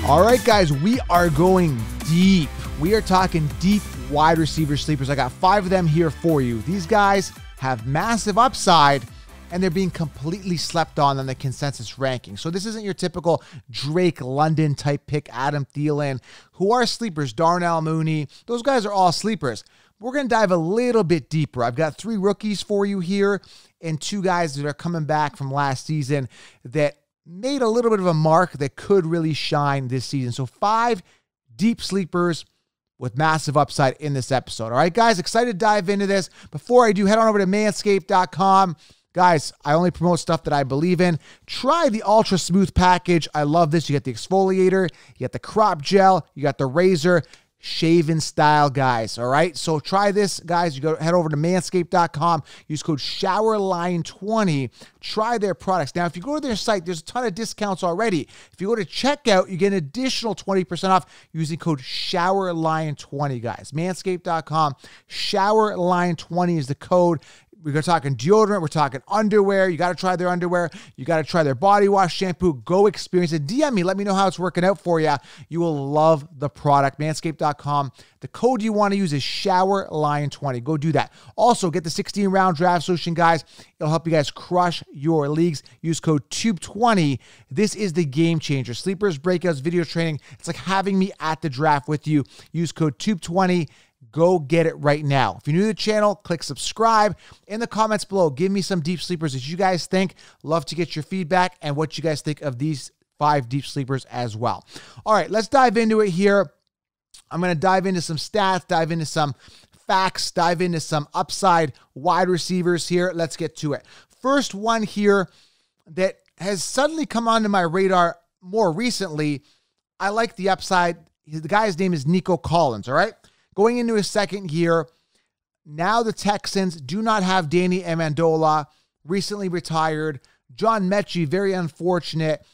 All right, guys, we are going deep. We are talking deep wide receiver sleepers. I got 5 of them here for you. These guys have massive upside, and they're being completely slept on the consensus ranking. So this isn't your typical Drake London type pick, Adam Thielen, who are sleepers, Darnell Mooney. Those guys are all sleepers. We're going to dive a little bit deeper. I've got 3 rookies for you here and 2 guys that are coming back from last season that made a little bit of a mark that could really shine this season. So 5 deep sleepers with massive upside in this episode. All right, guys, excited to dive into this. Before I do, head on over to manscaped.com. Guys, I only promote stuff that I believe in. Try the Ultra Smooth package. I love this. You got the exfoliator, you got the crop gel, you got the razor, shaven style, guys. All right, so try this, guys. You head over to manscaped.com, use code SHOWERLINE20. Try their products. Now, if you go to their site, there's a ton of discounts already. If you go to checkout, you get an additional 20% off using code SHOWERLINE20, guys. Manscaped.com, SHOWERLINE20 is the code. We're talking deodorant. We're talking underwear. You got to try their underwear. You got to try their body wash, shampoo. Go experience it. DM me. Let me know how it's working out for you. You will love the product. Manscaped.com. The code you want to use is SHOWERLINE20. Go do that. Also, get the 16-round draft solution, guys. It'll help you guys crush your leagues. Use code TUBE20. This is the game changer. Sleepers, breakouts, video training. It's like having me at the draft with you. Use code TUBE20. Go get it right now. If you're new to the channel, click subscribe. In the comments below, give me some deep sleepers that you guys think. Love to get your feedback and what you guys think of these 5 deep sleepers as well. All right, let's dive into it here. I'm going to dive into some stats, dive into some facts, dive into some upside wide receivers here. Let's get to it. First one here that has suddenly come onto my radar more recently. I like the upside. The guy's name is Nico Collins, all right? Going into his second year, now the Texans do not have Danny Amendola, recently retired. John Mechie, very unfortunate,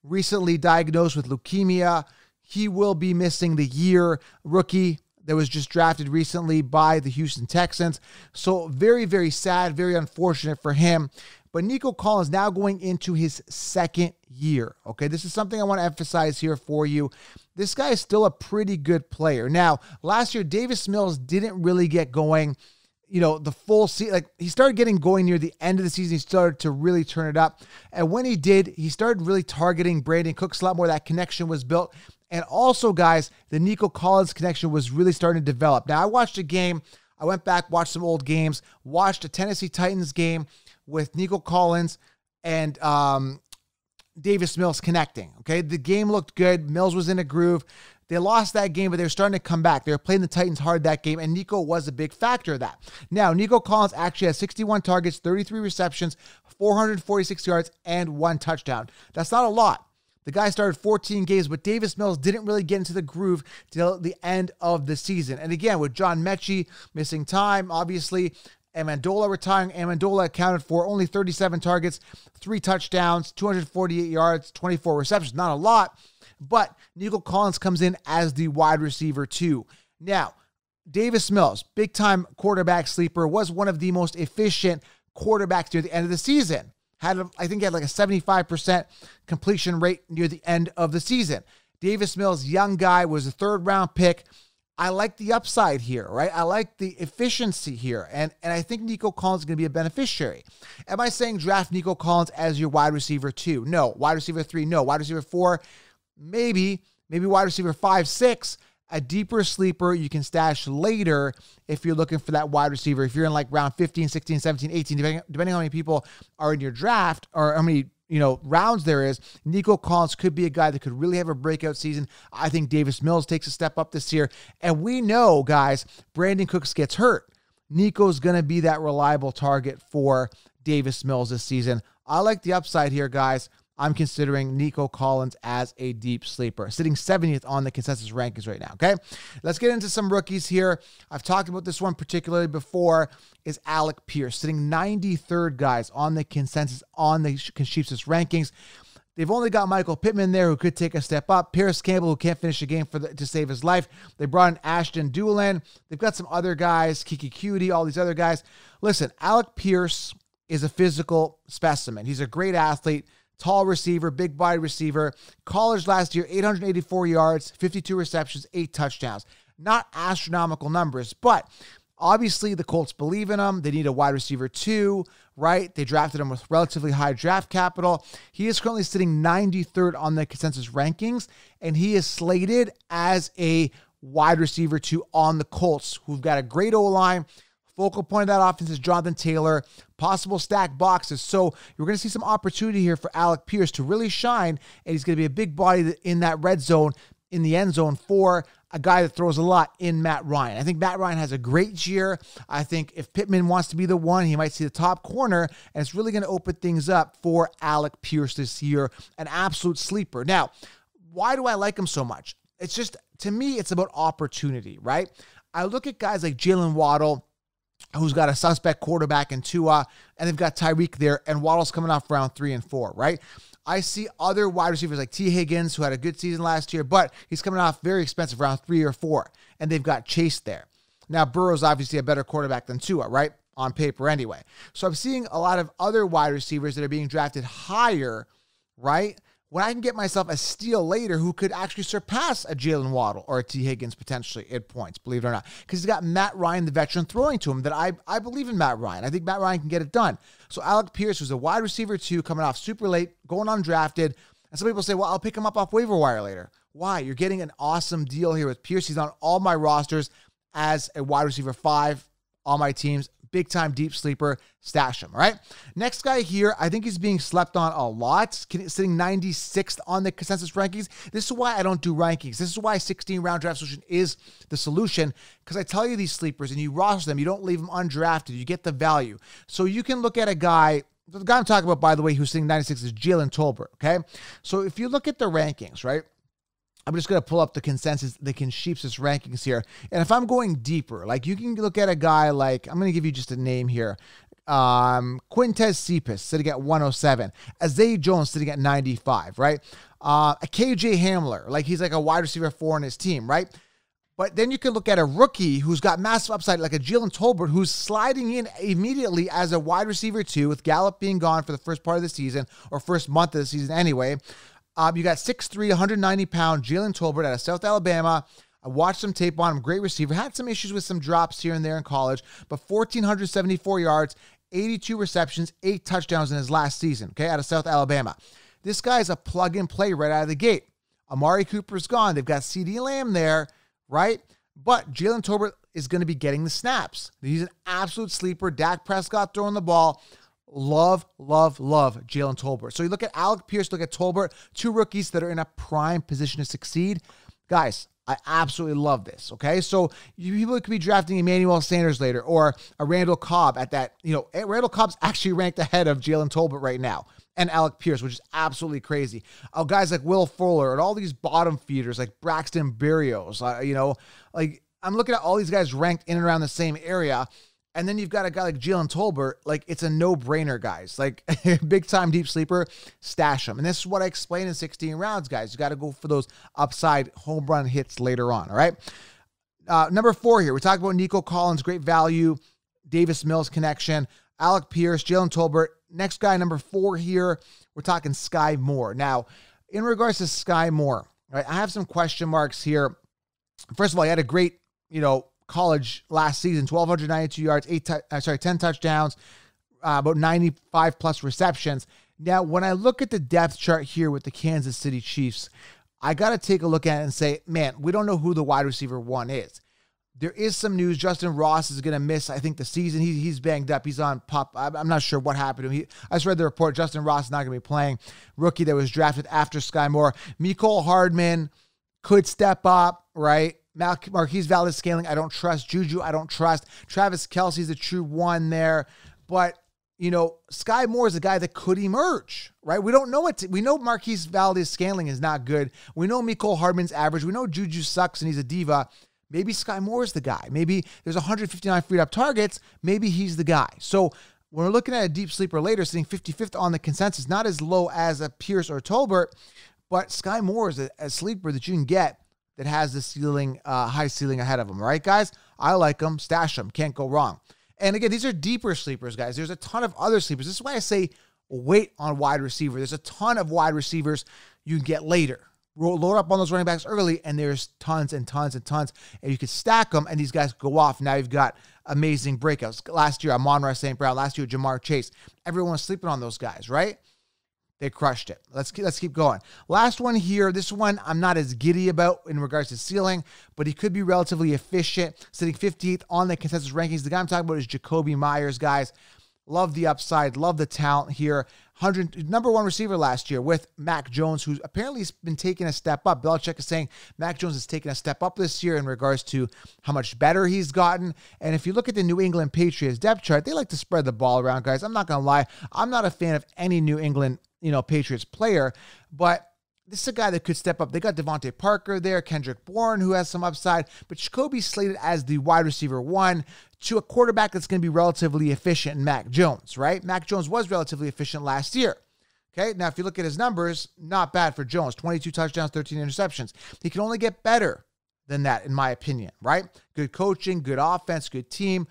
recently diagnosed with leukemia. He will be missing the year. Rookie that was just drafted recently by the Houston Texans. So very, very sad, very unfortunate for him. But Nico Collins now going into his second year. Okay, this is something I want to emphasize here for you. This guy is still a pretty good player. Now, last year, Davis Mills didn't really get going, the full season. Like, he started getting going near the end of the season. He started to really turn it up. And when he did, he started really targeting Brandon Cooks a lot more. That connection was built. And also, guys, the Nico Collins connection was really starting to develop. Now, I watched a game. I went back, watched some old games, watched a Tennessee Titans game with Nico Collins and Davis Mills connecting. Okay, the game looked good. Mills was in a groove. They lost that game, but they were starting to come back. They were playing the Titans hard that game, and Nico was a big factor of that. Now, Nico Collins actually has 61 targets, 33 receptions, 446 yards, and 1 touchdown. That's not a lot. The guy started 14 games, but Davis Mills didn't really get into the groove till the end of the season. And again, with John Mechie missing time, obviously, Amendola retiring. Amendola accounted for only 37 targets, 3 touchdowns, 248 yards, 24 receptions. Not a lot, but Nico Collins comes in as the wide receiver too. Now, Davis Mills, big-time quarterback sleeper, was one of the most efficient quarterbacks near the end of the season. I think he had like a 75% completion rate near the end of the season. Davis Mills, young guy, was a 3rd-round pick. I like the upside here, right? I like the efficiency here. And I think Nico Collins is going to be a beneficiary. Am I saying draft Nico Collins as your wide receiver 2? No. Wide receiver 3? No. Wide receiver 4? Maybe wide receiver 5, 6. A deeper sleeper you can stash later if you're looking for that wide receiver. If you're in like round 15, 16, 17, 18, depending on how many people are in your draft or how many rounds there is, Nico Collins could be a guy that could really have a breakout season. I think Davis Mills takes a step up this year. And we know, guys, Brandon Cooks gets hurt. Nico's going to be that reliable target for Davis Mills this season. I like the upside here, guys. I'm considering Nico Collins as a deep sleeper, sitting 70th on the consensus rankings right now, okay? Let's get into some rookies here. I've talked about this one particularly before, is Alec Pierce, sitting 93rd, guys, on the consensus on the Chiefs' rankings. They've only got Michael Pittman there who could take a step up. Pierce Campbell, who can't finish a game to save his life. They brought in Ashton Doolin. They've got some other guys, Kiki Cutie, all these other guys. Listen, Alec Pierce is a physical specimen. He's a great athlete. Tall receiver, big body receiver. College last year, 884 yards, 52 receptions, 8 touchdowns. Not astronomical numbers, but obviously the Colts believe in him. They need a wide receiver too, right? They drafted him with relatively high draft capital. He is currently sitting 93rd on the consensus rankings, and he is slated as a wide receiver two on the Colts, who've got a great O-line. Focal point of that offense is Jonathan Taylor. Possible stack boxes. So you're going to see some opportunity here for Alec Pierce to really shine, and he's going to be a big body in that red zone, in the end zone, for a guy that throws a lot in Matt Ryan. I think Matt Ryan has a great year. I think if Pittman wants to be the one, he might see the top corner, and it's really going to open things up for Alec Pierce this year. An absolute sleeper. Now, why do I like him so much? It's just, to me, it's about opportunity, right? I look at guys like Jalen Waddle, who's got a suspect quarterback in Tua, and they've got Tyreek there, and Waddle's coming off round 3 and 4, right? I see other wide receivers like T. Higgins, who had a good season last year, but he's coming off very expensive, round 3 or 4, and they've got Chase there. Now, Burrow's obviously a better quarterback than Tua, right? On paper anyway. So I'm seeing a lot of other wide receivers that are being drafted higher, right? When I can get myself a steal later who could actually surpass a Jalen Waddle or a T. Higgins potentially at points, believe it or not. Because he's got Matt Ryan, the veteran, throwing to him that I believe in Matt Ryan. I think Matt Ryan can get it done. So Alec Pierce, who's a wide receiver too, coming off super late, going undrafted. And some people say, well, I'll pick him up off waiver wire later. Why? You're getting an awesome deal here with Pierce. He's on all my rosters as a wide receiver 5 on my teams. Big time deep sleeper, stash him, all right? Next guy here, I think he's being slept on a lot, sitting 96th on the consensus rankings. This is why I don't do rankings. This is why 16-round draft solution is the solution, because I tell you these sleepers and you roster them. You don't leave them undrafted. You get the value. So you can look at a guy, the guy I'm talking about, by the way, who's sitting 96 is Jalen Tolbert, okay? So if you look at the rankings, right? I'm just going to pull up the consensus, the Sheep's rankings here. And if I'm going deeper, like you can look at a guy like, I'm going to give you just a name here. Quintez Cephas sitting at 107. Isaiah Jones sitting at 95, right? A KJ Hamler, like he's like a wide receiver 4 on his team, right? But then you can look at a rookie who's got massive upside, like a Jalen Tolbert, who's sliding in immediately as a wide receiver 2, with Gallup being gone for the first part of the season, or first month of the season anyway. You got 6'3", 190-pound Jalen Tolbert out of South Alabama. I watched some tape on him. Great receiver. Had some issues with some drops here and there in college, but 1,474 yards, 82 receptions, 8 touchdowns in his last season, okay, out of South Alabama. This guy's a plug-and-play right out of the gate. Amari Cooper's gone. They've got CeeDee Lamb there, right? But Jalen Tolbert is going to be getting the snaps. He's an absolute sleeper. Dak Prescott throwing the ball. Love Jalen Tolbert. So you look at Alec Pierce, look at Tolbert, 2 rookies that are in a prime position to succeed. Guys, I absolutely love this, okay? So people could be drafting Emmanuel Sanders later, or a Randall Cobb at that. You know, Randall Cobb's actually ranked ahead of Jalen Tolbert right now, and Alec Pierce, which is absolutely crazy. Guys like Will Fuller and all these bottom feeders like Braxton Berrios, you know, like I'm looking at all these guys ranked in and around the same area. And then you've got a guy like Jalen Tolbert, like it's a no-brainer, guys. Like big-time deep sleeper, stash him. And this is what I explained in 16 rounds, guys. You got to go for those upside home run hits later on, all right? Number 4 here, we talked about Nico Collins, great value, Davis Mills connection, Alec Pierce, Jalen Tolbert. Next guy, number 4 here, we're talking Sky Moore. Now, in regards to Sky Moore, right, I have some question marks here. First of all, he had a great, college last season, 1,292 yards, 10 touchdowns, about 95 plus receptions. Now, when I look at the depth chart here with the Kansas City Chiefs, I got to take a look at it and say, man, we don't know who the wide receiver 1 is. There is some news. Justin Ross is going to miss, I think, the season. He's banged up. He's on PUP. I'm not sure what happened to him. I just read the report. Justin Ross is not going to be playing. Rookie that was drafted after Sky Moore. Mecole Hardman could step up, right? Marquise Valdes-Scantling, I don't trust. Juju, I don't trust. Travis Kelce's a true 1 there. But, Sky Moore is a guy that could emerge, right? We don't know it. We know Marquise Valdes-Scantling is not good. We know Mecole Hardman's average. We know Juju sucks and he's a diva. Maybe Sky Moore is the guy. Maybe there's 159 freed up targets. Maybe he's the guy. So when we're looking at a deep sleeper later, sitting 55th on the consensus, not as low as a Pierce or Tolbert, but Sky Moore is a sleeper that you can get that has the ceiling, high ceiling ahead of him. All right, guys? I like them. Stash them. Can't go wrong. And again, these are deeper sleepers, guys. There's a ton of other sleepers. This is why I say wait on wide receiver. There's a ton of wide receivers you can get later. Load up on those running backs early, and there's tons and tons and tons, and you can stack them, and these guys go off. Now you've got amazing breakouts. Last year, Amon-Ra St. Brown. Last year, Jamar Chase. Everyone was sleeping on those guys, right? They crushed it. Let's keep going. Last one here. This one I'm not as giddy about in regards to ceiling, but he could be relatively efficient, sitting 58th on the consensus rankings. The guy I'm talking about is Jakobi Meyers, guys. Love the upside. Love the talent here. Number 1 receiver last year with Mac Jones, who's apparently has been taking a step up. Belichick is saying Mac Jones has taken a step up this year in regards to how much better he's gotten. And if you look at the New England Patriots depth chart, they like to spread the ball around, guys. I'm not going to lie. I'm not a fan of any New England, Patriots player, but this is a guy that could step up. They got Devontae Parker there, Kendrick Bourne, who has some upside, but Jakobi's slated as the wide receiver 1 to a quarterback that's going to be relatively efficient in Mac Jones, right? Mac Jones was relatively efficient last year. Okay, now if you look at his numbers, not bad for Jones. 22 touchdowns, 13 interceptions. He can only get better than that, in my opinion, right? Good coaching, good offense, good team,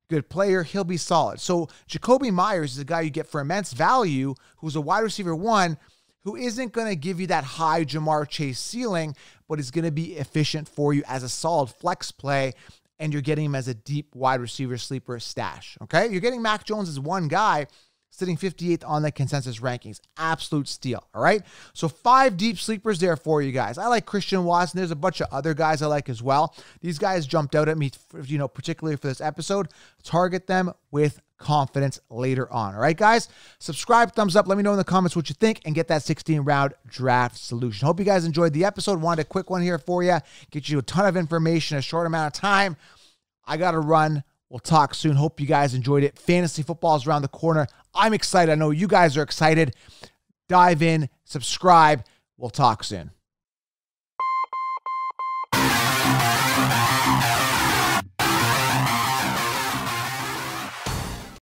good player. He'll be solid. So Jakobi Meyers is a guy you get for immense value, who's a wide receiver 1, who isn't going to give you that high Jamar Chase ceiling, but is going to be efficient for you as a solid flex play, and you're getting him as a deep wide receiver sleeper stash, okay? You're getting Mac Jones as one guy sitting 58th on the consensus rankings. Absolute steal, all right? So 5 deep sleepers there for you guys. I like Christian Watson. There's a bunch of other guys I like as well. These guys jumped out at me, particularly for this episode. Target them with confidence later on. All right, guys? Subscribe, thumbs up. Let me know in the comments what you think and get that 16-round draft solution. Hope you guys enjoyed the episode. Wanted a quick one here for you. Get you a ton of information in a short amount of time. I got to run. We'll talk soon. Hope you guys enjoyed it. Fantasy football is around the corner. I'm excited. I know you guys are excited. Dive in, subscribe. We'll talk soon.